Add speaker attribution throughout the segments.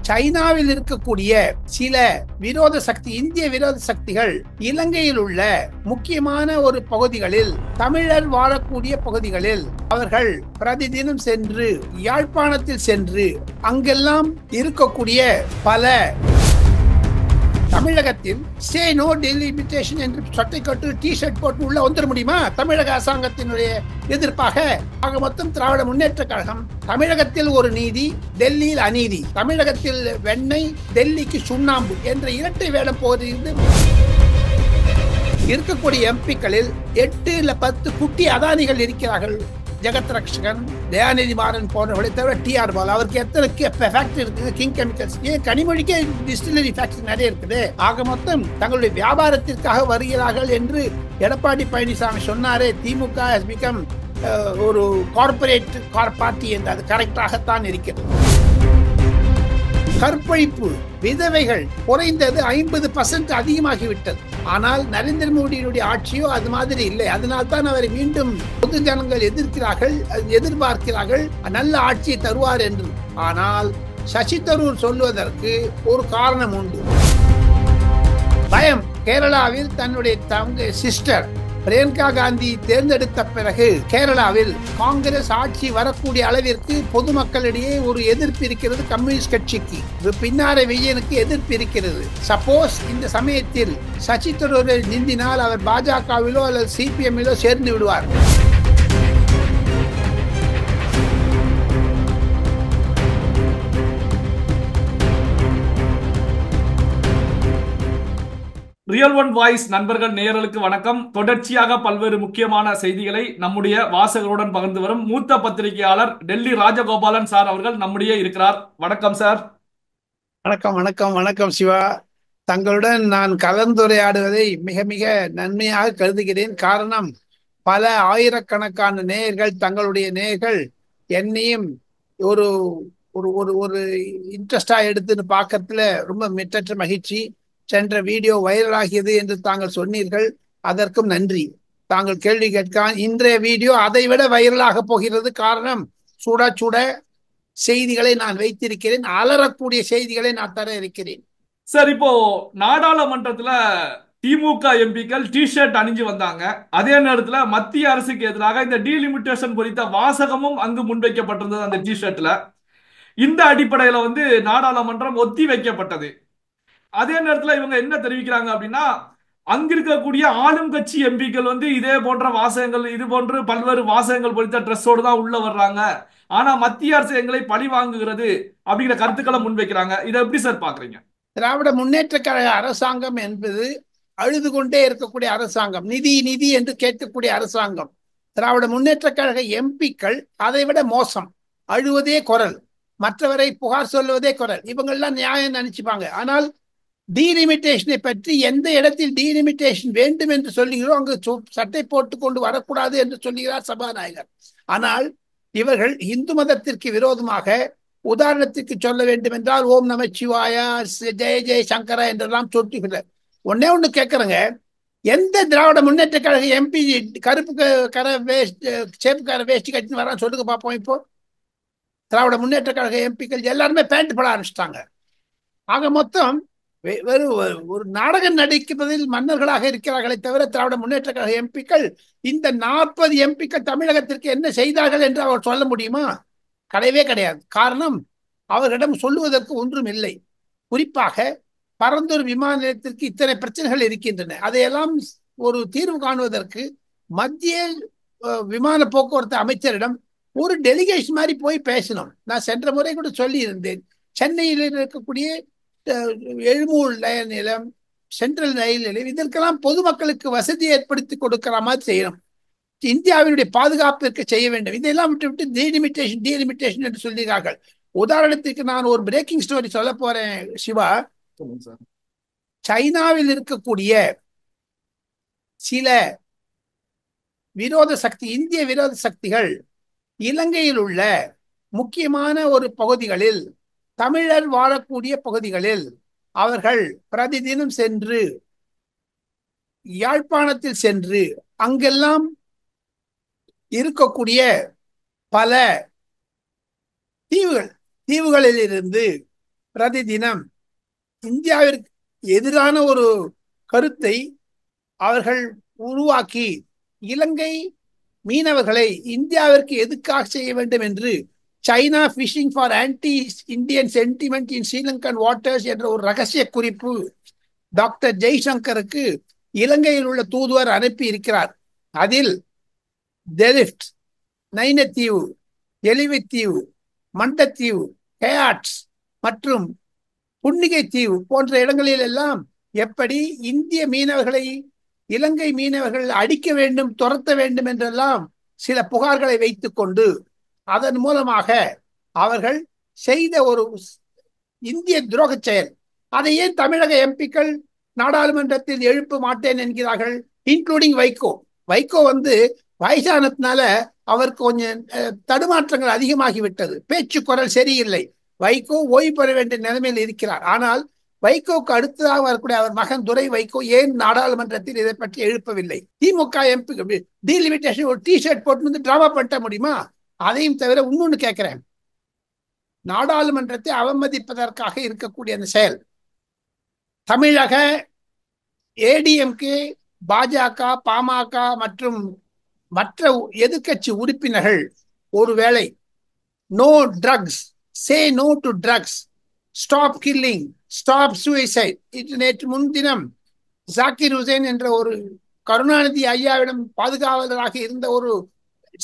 Speaker 1: சைனாவில் இருக்கக்கூடிய சில விரோத சக்தி இந்திய விரோத சக்திகள் இலங்கையில் உள்ள முக்கியமான ஒரு பகுதிகளில், தமிழர் வாழக்கூடிய பகுதிகளில் அவர்கள் பிரதிதினம் சென்று, யாழ்ப்பாணத்தில் சென்று அங்கெல்லாம் இருக்கக்கூடிய பல தமிழகத்தில் ஸ்டே நோ டெலிமிட்டேஷன் என்று சட்டை கட்டு டி-ஷர்ட் போட்டு உள்ள வந்துட முடியுமா? தமிழக அரசாங்கத்தினுடைய எதிர்ப்பாக. ஆக மொத்தம் திராவிட முன்னேற்ற கழகம் தமிழகத்தில் ஒரு நீதி, டெல்லியில் அநீதி, தமிழகத்தில் வெண்ணெய், டெல்லிக்கு சுண்ணாம்பு என்ற இரட்டை வேடம் போகிறது. இருக்கக்கூடிய எம்பிக்களில் 8 இல்ல 10 குட்டி அதானிகள் இருக்கிறார்கள். ஜெகத் ரக்ஷகன், தயாநிதி மாறன் போன்றவர்களை தவிர டி.ஆர். பாலு, அவருக்கு எத்தனை ஃபேக்டரி இருக்குது? கிங் கெமிக்கல்ஸ், கனிமொழிக்கே டிஸ்டிலரி ஃபேக்டரி நிறைய இருக்குது. ஆக மொத்தம் தங்களுடைய வியாபாரத்திற்காக வருகிறார்கள் என்று எடப்பாடி பழனிசாமி சொன்னாரே, திமுக has become ஒரு கார்பரேட் பார்ட்டி என்று. அது கரெக்டாகத்தான் இருக்கிறது. கற்பழிப்பு, விதவைகள் குறைந்தது 50% அதிகமாகிவிட்டது. ஆனால் நரேந்திர மோடியினுடைய ஆட்சியோ அது மாதிரி இல்லை. அதனால்தான் அவரை மீண்டும் பொது ஜனங்கள் எதிர்பார்க்கிறார்கள் நல்ல ஆட்சியை தருவார் என்று. ஆனால் சசி தரூர் சொல்வதற்கு ஒரு காரணம் உண்டு. பயம். கேரளாவில் தன்னுடைய சிஸ்டர் பிரியங்கா காந்தி தேர்ந்தெடுத்த பிறகு கேரளாவில் காங்கிரஸ் ஆட்சி வரக்கூடிய அளவிற்கு பொதுமக்களிடையே ஒரு எதிர்ப்பு இருக்கிறது. கம்யூனிஸ்ட் கட்சிக்கு, பின்னாரை விஜயனுக்கு எதிர்ப்பு இருக்கிறது. சப்போஸ் இந்த சமயத்தில் சசி தரூரை நிந்தினால் அவர் பாஜகவிலோ அல்லது சிபிஎம்மிலோ சேர்ந்து விடுவார்.
Speaker 2: ரியல் ஒன் வாய்ஸ் நண்பர்கள் நேயர்களுக்கு வணக்கம். தொடர்ச்சியாக பல்வேறு முக்கியமான செய்திகளை நம்முடைய வாசகருடன் பகிர்ந்து வரும் மூத்த பத்திரிகையாளர் டெல்லி ராஜகோபாலன் சார் அவர்கள் நம்முடைய இருக்கிறார். வணக்கம் சார்.
Speaker 1: வணக்கம் வணக்கம் வணக்கம் சிவா. தங்களுடன் நான் கலந்துரையாடுவதை மிக மிக நன்மையாக கருதுகிறேன். காரணம், பல ஆயிரக்கணக்கான நேயர்கள், தங்களுடைய நேயர்கள் என்னையும் ஒரு ஒரு ஒரு இன்ட்ரெஸ்டா எடுத்துன்னு பார்க்கறதுல ரொம்ப மிட்டற்ற மகிழ்ச்சி. சென்ற வீடியோ வைரலாகியது என்று தாங்கள் சொன்னீர்கள், அதற்கும் நன்றி. தாங்கள் கேள்வி கேட்க இன்றைய வீடியோ அதை விட வைரலாக போகிறது. காரணம், சுட சுட செய்திகளை நான் வைத்திருக்கிறேன், அலறக்கூடிய செய்திகளை நான் தர இருக்கிறேன்.
Speaker 2: சார், இப்போ நாடாளுமன்றத்துல திமுக எம்பிக்கள் டி-ஷர்ட் அணிஞ்சு வந்தாங்க. அதே நேரத்துல மத்திய அரசுக்கு எதிராக இந்த டீலிமிட்டேஷன் குறித்த வாசகமும் அங்கு முன்வைக்கப்பட்டிருந்தது அந்த டி-ஷர்ட்ல. இந்த அடிப்படையில நாடாளுமன்றம் ஒத்தி வைக்கப்பட்டது. அதே நேரத்துல இவங்க என்ன தெரிவிக்கிறாங்க அப்படின்னா, அங்கிருக்கக்கூடிய ஆளும் கட்சி எம்பிக்கள் இதே போன்ற வாசகங்கள், இது போன்று பல்வேறு வாசகங்கள் பொறித்த ட்ரெஸ்ஸோடு தான் உள்ள வர்றாங்க. ஆனா மத்திய அரசு எங்களை பழி வாங்குகிறது அப்படிங்கிற கருத்துக்களை முன்வைக்கிறாங்க. இதை எப்படி சார் பாக்குறீங்க?
Speaker 1: திராவிட முன்னேற்ற கழக அரசாங்கம் என்பது அழுது கொண்டே இருக்கக்கூடிய அரசாங்கம், நிதி நிதி என்று கேட்கக்கூடிய அரசாங்கம். திராவிட முன்னேற்ற கழக எம்பிக்கள் அதை விட மோசம். அழுவதே குரல், மற்றவரை புகார் சொல்வதே குரல். இவங்கெல்லாம் நியாயம் நினைச்சுப்பாங்க. ஆனால் டீலிமிட்டேஷனை பற்றி எந்த இடத்தில் டீலிமிட்டேஷன் வேண்டும் என்று சொல்லுகிறோம் அங்கு சட்டை போட்டுக் கொண்டு வரக்கூடாது என்று சொல்லுகிறார் சபாநாயகர். ஆனால் இவர்கள் இந்து மதத்திற்கு விரோதமாக, உதாரணத்திற்கு சொல்ல வேண்டும் என்றால் ஓம் நமச்சிவாயா, ஜெய ஜெய சங்கரா என்றெல்லாம் சொல்லுகிறார். ஒன்னே ஒண்ணு கேட்கறேங்க, எந்த திராவிட முன்னேற்ற கழக எம்பி கருப்பு கர வேஸ்ட் சேப்பு கர வேஷ்டி கட்டின்னு வரான்னு சொல்லுங்க பார்ப்போம். இப்போ திராவிட முன்னேற்ற கழக எம்பிக்கள் எல்லாருமே பேண்ட் போட ஆரம்பிச்சிட்டாங்க. ஆக மொத்தம் ஒரு நாடகம் நடிப்பதில் மன்னர்களாக இருக்கிறார்களே தவிர திராவிட முன்னேற்ற கழக எம்பிக்கள், இந்த 40 எம்பிக்கள் தமிழகத்திற்கு என்ன செய்தார்கள் என்று அவர் சொல்ல முடியுமா? கிடையவே கிடையாது. காரணம், அவர்களிடம் சொல்லுவதற்கு ஒன்றும் இல்லை. குறிப்பாக பரந்தூர் விமான நிலையத்திற்கு இத்தனை பிரச்சனைகள் இருக்கின்றன. அதையெல்லாம் ஒரு தீர்வு காணுவதற்கு மத்திய விமான போக்குவரத்து அமைச்சரிடம் ஒரு டெலிகேஷன் மாதிரி போய் பேசணும். நான் சென்ற முறை கூட சொல்லி இருந்தேன், சென்னையில் இருக்கக்கூடிய எழுமூர் ரயில் நிலையம், சென்ட்ரல் ரயில் நிலையம், இதற்கெல்லாம் பொதுமக்களுக்கு வசதி ஏற்படுத்தி கொடுக்கிற மாதிரி செய்யணும். இந்தியாவினுடைய பாதுகாப்பிற்கு செய்ய வேண்டும். இதெல்லாம் விட்டு டீலிமிட்டேஷன் என்று சொல்கிறார்கள். உதாரணத்துக்கு நான் ஒரு பிரேக்கிங் ஸ்டோரி சொல்ல போறேன் சிவா. சைனாவில் இருக்கக்கூடிய சில விரோத சக்தி, இந்திய விரோத சக்திகள் இலங்கையில் உள்ள முக்கியமான ஒரு பகுதிகளில், தமிழர் வாழக்கூடிய பகுதிகளில் அவர்கள் பிரதிதினம் சென்று, யாழ்ப்பாணத்தில் சென்று அங்கெல்லாம் இருக்கக்கூடிய பல தீவுகளில் இருந்து பிரதி தினம் இந்தியாவிற்கு எதிரான ஒரு கருத்தை அவர்கள் உருவாக்கி இலங்கை மீனவர்களை இந்தியாவிற்கு எதுக்காக செய்ய வேண்டும் என்று China fishing for anti Indian sentiment in Sri Lankan waters என்ற ஒரு ரகசிய குறிப்பு டாக்டர் ஜெய்சங்கருக்கு இலங்கையில் உள்ள தூதுவர் அனுப்பி இருக்கிறார். அதில் டெலிப்ட், நைனத்தீவு, எலிவித்தீவு, மண்டத்தீவு, கயாட்ஸ் மற்றும் புன்னிகை தீவு போன்ற இடங்களில் எல்லாம் எப்படி இந்திய மீனவர்களை இலங்கை மீனவர்கள் அடிக்க வேண்டும், துரத்த வேண்டும் என்றெல்லாம் சில புகார்களை வைத்துக் கொண்டு அதன் மூலமாக அவர்கள் செய்த ஒரு இந்திய துரோக செயல். அதை ஏன் தமிழக எம்பிக்கள் நாடாளுமன்றத்தில் எழுப்ப மாட்டேன் என்கிறார்கள், இன்க்ளூடிங் வைகோ. வைகோ வயசானதுனால அவருக்கு கொஞ்சம் தடுமாற்றங்கள் அதிகமாகிவிட்டது, பேச்சு குரல் சரியில்லை. வைகோ ஓய்வு பெற வேண்டிய நிலைமையில் இருக்கிறார். ஆனால் வைகோக்கு அடுத்ததாக வரக்கூடிய அவர் மகன் துரை வைகோ ஏன் நாடாளுமன்றத்தில் இதை பற்றி எழுப்பவில்லை? திமுக எம்பி டீலிமிட்டேஷன் ஒரு டிஷர்ட் போட்டு டிராமா பண்ண முடியுமா? அதையும் தவிர இன்னொன்னு கேட்கிறேன், நாடாளுமன்றத்தை அவமதிப்பதற்காக இருக்கக்கூடிய அந்த செயல் தமிழக ஏடிஎம்கே, பாஜக, பாமக மற்றும் மற்ற எதிர்கட்சி உறுப்பினர்கள் ஒருவேளை no drugs, say no to drugs, stop killing, stop suicide. நேற்று முன்தினம் ஜாக்கிர் ஹுசேன் என்ற ஒரு கருணாநிதி ஐயாவிடம் பாதுகாவலராக இருந்த ஒரு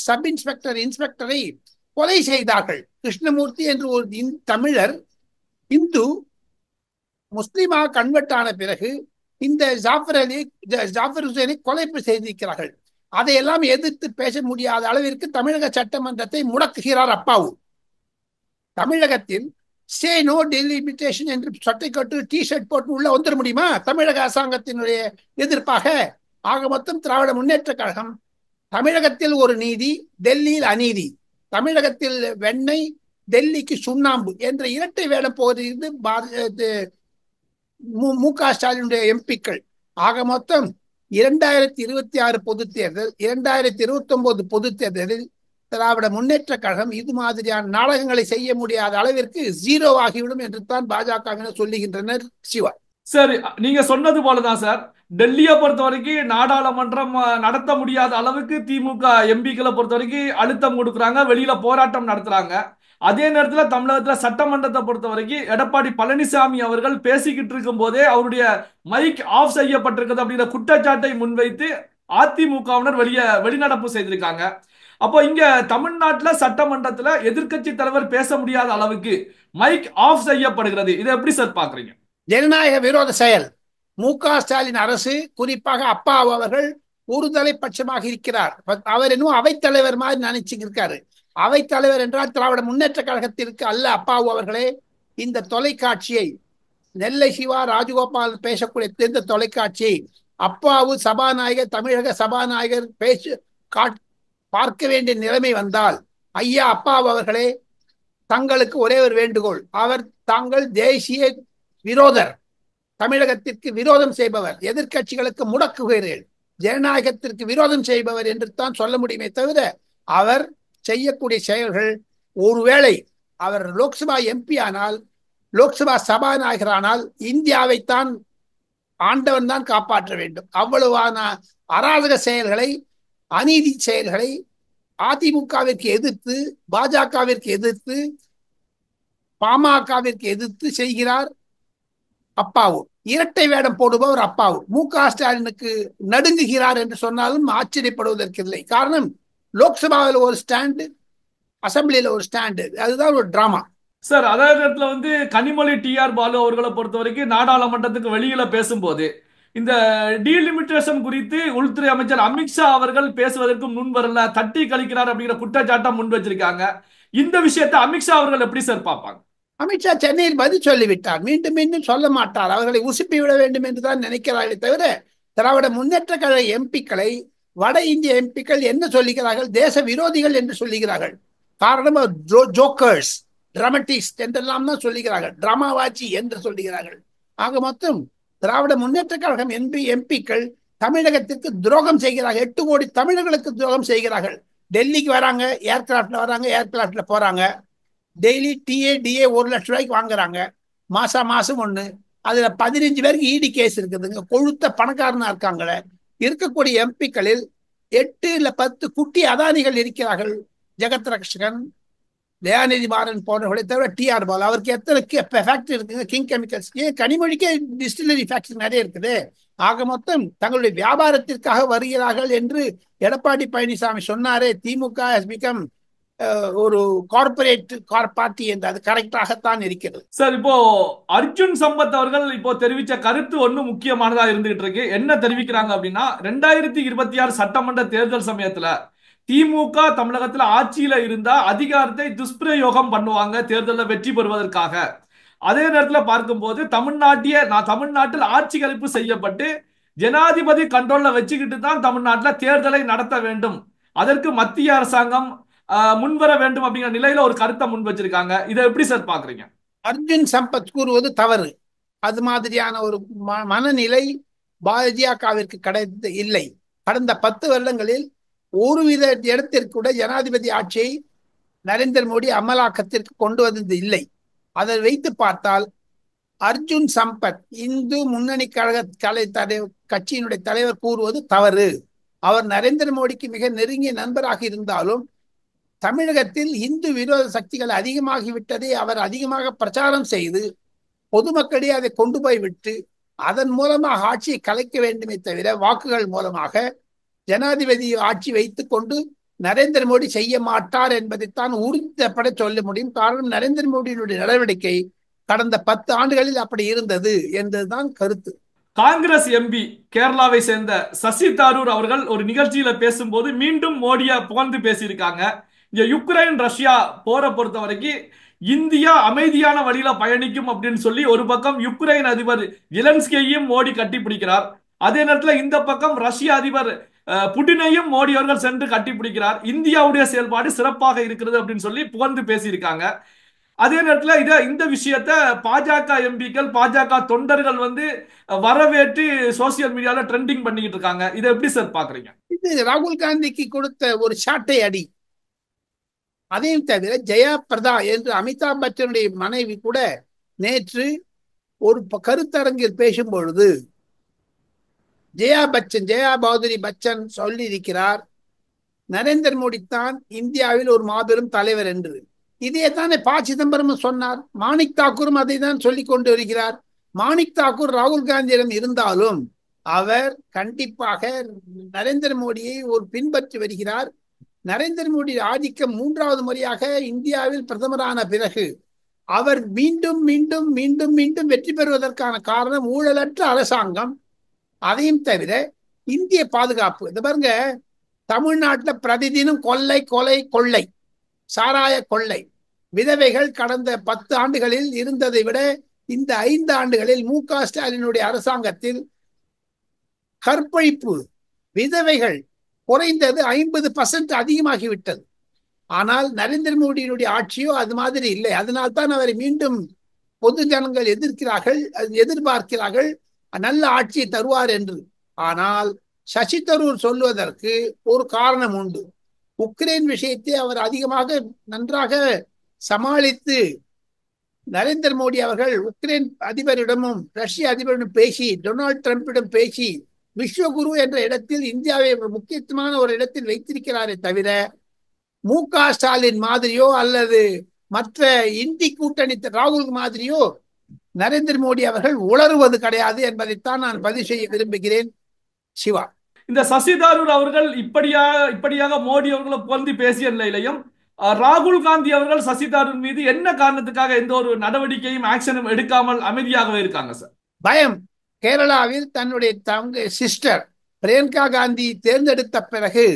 Speaker 1: சப் இன்ஸ்பெக்டரை கொலை செய்தார்கள். கிருஷ்ணமூர்த்தி என்று ஒரு தமிழர் இந்து முஸ்லீமாக கன்வெர்ட் ஆன பிறகு இந்த ஜாஃபர் ஹுசேனை கொலை செய்திருக்கிறார்கள். அதையெல்லாம் எதிர்த்து பேச முடியாத அளவிற்கு தமிழக சட்டமன்றத்தை முடக்குகிறார் அப்பாவு. தமிழகத்தில் சே நோ டெலிமிட்டேஷன் என்று சட்டை கட்டு டிஷர்ட் போட்டு உள்ள வந்துட முடியுமா தமிழக அரசாங்கத்தினுடைய எதிர்ப்பாக? ஆக மொத்தம் திராவிட முன்னேற்ற கழகம் தமிழகத்தில் ஒரு நீதி, டெல்லியில் அநீதி. தமிழகத்தில் வெண்ணெய், டெல்லிக்கு சுண்ணாம்பு என்ற இரட்டை வேடம் போகிறது மு.க. ஸ்டாலினுடைய எம்பிக்கள். ஆக மொத்தம் 2026 பொதுத் தேர்தல், 2029 பொதுத் தேர்தலில் திராவிட முன்னேற்ற கழகம் இது மாதிரியான நாடகங்களை செய்ய முடியாத அளவிற்கு ஜீரோ ஆகிவிடும் என்று தான் பாஜகவினர் சொல்லுகின்றனர். சிவா
Speaker 2: சார், நீங்க சொன்னது போலதான் சார், டெல்லியை பொறுத்த வரைக்கும் நாடாளுமன்றம் நடத்த முடியாத அளவுக்கு திமுக எம்பிக்களை பொறுத்த வரைக்கும் அழுத்தம் கொடுக்குறாங்க, வெளியில போராட்டம் நடத்துறாங்க. அதே நேரத்தில் தமிழகத்தில் சட்டமன்றத்தை பொறுத்த வரைக்கும் எடப்பாடி பழனிசாமி அவர்கள் பேசிக்கிட்டு இருக்கும் போதே அவருடைய மைக் ஆஃப் செய்யப்பட்டிருக்கிறது அப்படிங்கிற குற்றச்சாட்டை முன்வைத்து அதிமுகவினர் வெளிநடப்பு செய்திருக்காங்க. அப்போ இங்க தமிழ்நாட்டில் சட்டமன்றத்தில் எதிர்க்கட்சி தலைவர் பேச முடியாத அளவுக்கு மைக் ஆஃப் செய்யப்படுகிறது. இதை எப்படி சார் பாக்குறீங்க?
Speaker 1: ஜனநாயக விரோத செயல். மு.க. ஸ்டாலின் அரசு, குறிப்பாக அப்பா அவர்கள் ஒருதலை பட்சமாக இருக்கிறார். அவர் இன்னும் அவைத்தலைவர் மாதிரி நினைச்சுட்டு இருக்காரு. அவைத்தலைவர் என்றால் திராவிட முன்னேற்ற கழகத்திற்கு அல்ல. அப்பாவு அவர்களே, இந்த தொலைக்காட்சியை, நெல்லை சிவா, ராஜகோபால் பேசக்கூடிய இந்த தொலைக்காட்சியை அப்பாவு சபாநாயகர், தமிழக சபாநாயகர் பார்க்க வேண்டிய நிலைமை வந்தால், ஐயா அப்பாவு அவர்களே, தங்களுக்கு ஒரே ஒரு வேண்டுகோள். தாங்கள் தேசிய விரோதர், தமிழகத்திற்கு விரோதம் செய்பவர், எதிர்கட்சிகளுக்கு முடக்குகிறீர்கள், ஜனநாயகத்திற்கு விரோதம் செய்பவர் என்று தான் சொல்ல முடியுமே தவிர அவர் செய்யக்கூடிய செயல்கள், ஒருவேளை அவர் லோக்சபா எம்பி ஆனால், லோக்சபா சபாநாயகரானால் இந்தியாவைத்தான் ஆண்டவன் தான் காப்பாற்ற வேண்டும். அவ்வளவான அராஜக செயல்களை, அநீதி செயல்களை அதிமுகவிற்கு எதிர்த்து, பாஜகவிற்கு எதிர்த்து, பாமகவிற்கு எதிர்த்து செய்கிறார் அப்பாவு. இரட்டை வேடம் போடுபவர் அப்பாவு. மு.க. ஸ்டாலினுக்கு நடுங்குகிறார் என்று சொன்னாலும் ஆச்சரியப்படுவதற்கு இல்லை. காரணம், லோக்சபாவில் ஒரு ஸ்டாண்டு, அசம்பிளியில ஒரு ஸ்டாண்டு, அதுதான் ஒரு டிராமா.
Speaker 2: சார், அதே நேரத்தில் கனிமொழி டி.ஆர். பாலு அவர்களை பொறுத்த வரைக்கும் நாடாளுமன்றத்துக்கு வெளியில பேசும்போது இந்த டீலிமிட்டேஷன் குறித்து உள்துறை அமைச்சர் அமித்ஷா அவர்கள் பேசுவதற்கு முன் வரல, தட்டி கழிக்கிறார் அப்படிங்கிற குற்றச்சாட்டை முன் வச்சிருக்காங்க. இந்த விஷயத்தை அமித்ஷா அவர்கள் எப்படி சார் பார்ப்பாங்க?
Speaker 1: அமித்ஷா சென்னையில் பதில் சொல்லிவிட்டார், மீண்டும் மீண்டும் சொல்ல மாட்டார். அவர்களை உசுப்பி விட வேண்டும் என்றுதான் நினைக்கிறார்களே தவிர திராவிட முன்னேற்ற கழக எம்பிக்களை வட இந்திய எம்பிக்கள் என்ன சொல்லுகிறார்கள்? தேச விரோதிகள் என்று சொல்லுகிறார்கள். காரணம், ஜோக்கர்ஸ், டிராமட்டிஸ்ட் என்றெல்லாம் தான் சொல்லுகிறார்கள், டிராமாவாச்சி என்று சொல்லுகிறார்கள். ஆக மொத்தம் திராவிட முன்னேற்ற கழகம் எம்பிக்கள் தமிழகத்திற்கு துரோகம் செய்கிறார்கள். 8 கோடி தமிழர்களுக்கு துரோகம் செய்கிறார்கள். டெல்லிக்கு வராங்க, ஏர்கிராப்ட்ல வராங்க, ஏர்கிராப்ட்ல போறாங்க. டெய்லி டிஏ 1 லட்சம் ரூபாய்க்கு வாங்குறாங்க. மாசம் மாசம் ஒண்ணு. அதுல 15 பேருக்கு இடி கேஸ் இருக்குதுங்க. கொழுத்த பணக்காரனா இருக்காங்களே. இருக்கக்கூடிய எம்பிக்களில் 8 இல்ல 10 குட்டி அதானிகள் இருக்கிறார்கள். ஜெகத் ரக்ஷகன், தயாநிதி மாறன் போன்றவர்களை தவிர டிஆர் பாலு. அவருக்கு எத்தனை ஃபேக்டரி இருக்குங்க? King chemicals. ஏன் கனிமொழிக்கே டிஸ்டிலரி ஃபேக்டரி நிறைய இருக்குது. ஆக மொத்தம் தங்களுடைய வியாபாரத்திற்காக வருகிறார்கள் என்று எடப்பாடி பழனிசாமி சொன்னாரே, திமுக ஹஸ் பிகம் ஒரு கார்பரேட் பார்ட்டி என்று. அது கரெக்டாகத்தான் இருக்கிறது.
Speaker 2: சார், இப்போ அர்ஜுன் சம்பத் அவர்கள் இப்போ தெரிவிச்ச கருத்து ஒண்ணு முக்கியமானதா இருந்துகிட்டு இருக்கு. என்ன தெரிவிக்கிறாங்க அப்படின்னா, 2026 சட்டமன்ற தேர்தல் சமயத்துல திமுக தமிழகத்துல ஆட்சியில இருந்தா அதிகாரத்தை துஷ்பிரயோகம் பண்ணுவாங்க தேர்தலில் வெற்றி பெறுவதற்காக. அதே நேரத்தில் பார்க்கும்போது தமிழ்நாட்டில் ஆட்சி கலைப்பு செய்யப்பட்டு ஜனாதிபதி கண்ட்ரோல்ல வச்சுக்கிட்டு தான் தமிழ்நாட்டில் தேர்தலை நடத்த வேண்டும், அதற்கு மத்திய அரசாங்கம் முன்வர வேண்டும் அப்படிங்கிற நிலையில ஒரு கருத்தை முன் வச்சிருக்காங்க. இதை எப்படி சார் பாக்குறீங்க?
Speaker 1: அர்ஜுன் சம்பத் கூறுவது தவறு. அது மாதிரியான ஒரு மனநிலை பாஜகவிற்கு கிடைத்து இல்லை. கடந்த 10 வருடங்களில் ஒருவித இடத்திற்கு கூட ஜனாதிபதி ஆட்சியை நரேந்திர மோடி அமலாக்கத்திற்கு கொண்டு வந்தது இல்லை. அதை வைத்து பார்த்தால் அர்ஜுன் சம்பத் இந்து முன்னணி கழக கட்சியினுடைய தலைவர் கூறுவது தவறு. அவர் நரேந்திர மோடிக்கு மிக நெருங்கிய நண்பராக இருந்தாலும் தமிழகத்தில் இந்து விரோத சக்திகள் அதிகமாகிவிட்டதை அவர் அதிகமாக பிரச்சாரம் செய்து பொதுமக்களிடையே அதை கொண்டு போய் விட்டு அதன் மூலமாக ஆட்சியை கலைக்க வேண்டுமே தவிர வாக்குகள் மூலமாக ஜனாதிபதி ஆட்சி வைத்துக் கொண்டு நரேந்திர மோடி செய்ய மாட்டார் என்பதைத்தான் உறுதிப்பட சொல்ல முடியும். காரணம், நரேந்திர மோடியினுடைய நடவடிக்கை கடந்த 10 ஆண்டுகளில் அப்படி இருந்தது என்பதுதான் கருத்து.
Speaker 2: காங்கிரஸ் எம்பி கேரளாவை சேர்ந்த சசி தாரூர் அவர்கள் ஒரு நிகழ்ச்சியில பேசும்போது மீண்டும் மோடியா புகழ்ந்து பேசியிருக்காங்க. இங்க யுக்ரைன் ரஷ்யா போரை பொறுத்த வரைக்கும் இந்தியா அமைதியான வழியில பயணிக்கும் அப்படின்னு சொல்லி ஒரு பக்கம் யுக்ரைன் அதிபர் ஜெலன்ஸ்கியையும் மோடி கட்டிப்பிடிக்கிறார். அதே நேரத்தில் இந்த பக்கம் ரஷ்ய அதிபர் புட்டினையும் மோடி அவர்கள் சென்று கட்டிப்பிடிக்கிறார். இந்தியாவுடைய செயல்பாடு சிறப்பாக இருக்கிறது அப்படின்னு சொல்லி புகழ்ந்து பேசியிருக்காங்க. அதே நேரத்தில் இந்த விஷயத்த பாஜக எம்பிக்கள், பாஜக தொண்டர்கள் வரவேற்று சோசியல் மீடியால ட்ரெண்டிங் பண்ணிக்கிட்டு இருக்காங்க. இதை எப்படி சார் பாக்குறீங்க?
Speaker 1: இது ராகுல் காந்திக்கு கொடுத்த ஒரு சாட்டை அடி. அதையும் தவிர ஜெயா பிரதா என்று அமிதாப் பச்சனுடைய மனைவி கூட நேற்று ஒரு கருத்தரங்கில் பேசும் பொழுது ஜெயா பகதூரி பச்சன் சொல்லி இருக்கிறார், நரேந்திர மோடி தான் இந்தியாவில் ஒரு மாபெரும் தலைவர் என்று. இதே தானே ப. சிதம்பரம் சொன்னார். மாணிக் தாக்கூரும் அதை தான் சொல்லிக் கொண்டு வருகிறார். மாணிக் தாக்கூர் ராகுல் காந்தியிடம் இருந்தாலும் அவர் கண்டிப்பாக நரேந்திர மோடியை ஒரு பின்பற்றி வருகிறார். நரேந்திர மோடி ஆதிக்கம் 3வது முறையாக இந்தியாவில் பிரதமரான பிறகு அவர் மீண்டும் மீண்டும் மீண்டும் மீண்டும் வெற்றி பெறுவதற்கான காரணம் ஊழலற்ற அரசாங்கம். அதையும் தவிர இந்திய பாதுகாப்பு. இது பாருங்க, தமிழ்நாட்டில் பிரதிதினம் கொள்ளை கொலை கொள்ளை, சாராய கொள்ளை, விதவைகள் கடந்த 10 ஆண்டுகளில் இருந்ததை விட இந்த 5 ஆண்டுகளில் மு.க. ஸ்டாலினுடைய அரசாங்கத்தில் கற்பழிப்பு, விதவைகள் குறைந்தது 50% அதிகமாகிவிட்டது. ஆனால் நரேந்திர மோடியினுடைய ஆட்சியோ அது மாதிரி இல்லை. அதனால்தான் அவரை மீண்டும் பொது ஜனங்கள் எதிர்பார்க்கிறார்கள் நல்ல ஆட்சியை தருவார் என்று. ஆனால் சசி தரூர் சொல்வதற்கு ஒரு காரணம் உண்டு. உக்ரைன் விஷயத்தை அவர் அதிகமாக நன்றாக சமாளித்து நரேந்திர மோடி அவர்கள் உக்ரைன் அதிபரிடமும் ரஷ்ய அதிபரிடம் பேசி, டொனால்டு டிரம்பிடம் பேசி விஸ்வகுரு என்ற இடத்தில் இந்தியாவை முக்கியத்துவமான ஒரு இடத்தில் வைத்திருக்கிறாரே தவிர மு.க. ஸ்டாலின் மாதிரியோ அல்லது மற்ற இந்தி கூட்டணி ராகுல் மாதிரியோ நரேந்திர மோடி அவர்கள் உளறுவது கிடையாது என்பதைத்தான் நான் பதிவு செய்ய விரும்புகிறேன். சிவா,
Speaker 2: இந்த சசி தாரூர் அவர்கள் இப்படியாக மோடி அவர்களை புகழ்ந்து பேசிய நிலையிலையும் ராகுல் காந்தி அவர்கள் சசி தாரூர் மீது என்ன காரணத்துக்காக எந்த ஒரு நடவடிக்கையும் ஆக்ஷனும் எடுக்காமல் அமைதியாகவே இருக்காங்க சார்?
Speaker 1: பயம். கேரளாவில் தன்னுடைய சிஸ்டர் பிரியங்கா காந்தி தேர்ந்தெடுத்த பிறகு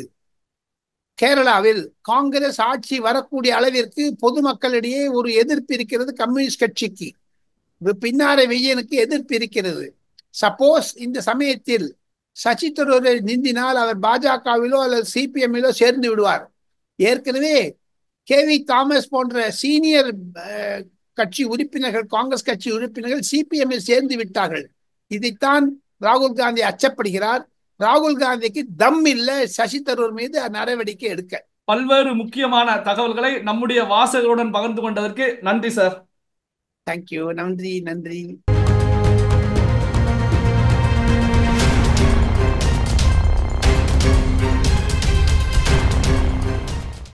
Speaker 1: கேரளாவில் காங்கிரஸ் ஆட்சி வரக்கூடிய அளவிற்கு பொதுமக்களிடையே ஒரு எதிர்ப்பு இருக்கிறது. கம்யூனிஸ்ட் கட்சிக்கு, பின்னாரை விஜயனுக்கு எதிர்ப்பு இருக்கிறது. சப்போஸ் இந்த சமயத்தில் சசி தரூரை நிந்தினால் அவர் பாஜகவிலோ அல்லது சிபிஎம்மிலோ சேர்ந்து விடுவார். ஏற்கனவே கே.வி. தாமஸ் போன்ற சீனியர் கட்சி உறுப்பினர்கள், காங்கிரஸ் கட்சி உறுப்பினர்கள் சிபிஎம்மில் சேர்ந்து விட்டார்கள். இதைத்தான் ராகுல் காந்தி அச்சப்படுகிறார். ராகுல் காந்திக்கு தம் இல்லை சசி தரூர் மீது நடவடிக்கை எடுக்க.
Speaker 2: பல்வேறு முக்கியமான தகவல்களை நம்முடைய வாசகருடன் பகிர்ந்து கொண்டதற்கு நன்றி சார்.
Speaker 1: தேங்க்யூ. நன்றி.